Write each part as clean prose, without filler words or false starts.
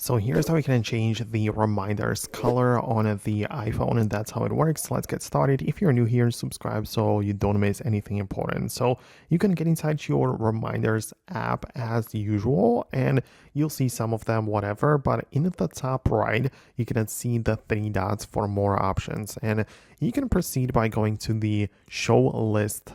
So here's how you can change the reminders color on the iPhone, and that's how it works. Let's get started. If you're new here, subscribe so you don't miss anything important. So you can get inside your reminders app as usual, and you'll see some of them, whatever. But in the top right, you can see the three dots for more options, and you can proceed by going to the show list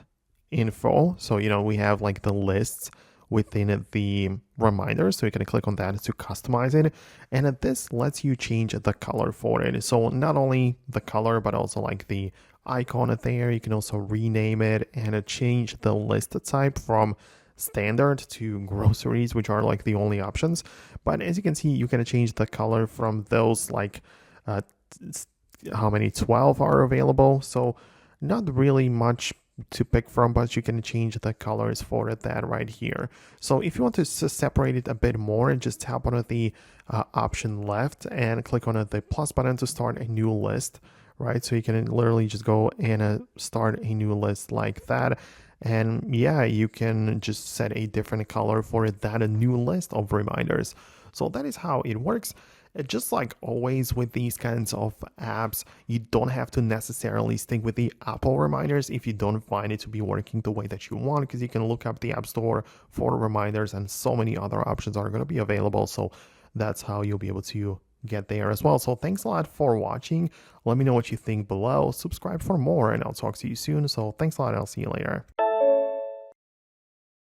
info. So, we have like the lists within the reminder, so you can click on that to customize it, and this lets you change the color for it. So not only the color but also like the icon there. You can also rename it and change the list type from standard to groceries, which are like the only options. But as you can see, you can change the color from those like how many 12 are available. So not really much to pick from, but you can change the colors for that right here. So if you want to separate it a bit more, just tap on the option left and click on the plus button to start a new list, right? So you can literally just go and start a new list like that. And yeah, you can just set a different color for that, a new list of reminders. So that is how it works. Just like always with these kinds of apps, you don't have to necessarily stick with the Apple reminders if you don't find it to be working the way that you want, because you can look up the App Store for reminders and so many other options are going to be available. So that's how you'll be able to get there as well. So thanks a lot for watching. Let me know what you think below. Subscribe for more and I'll talk to you soon. So thanks a lot. I'll see you later.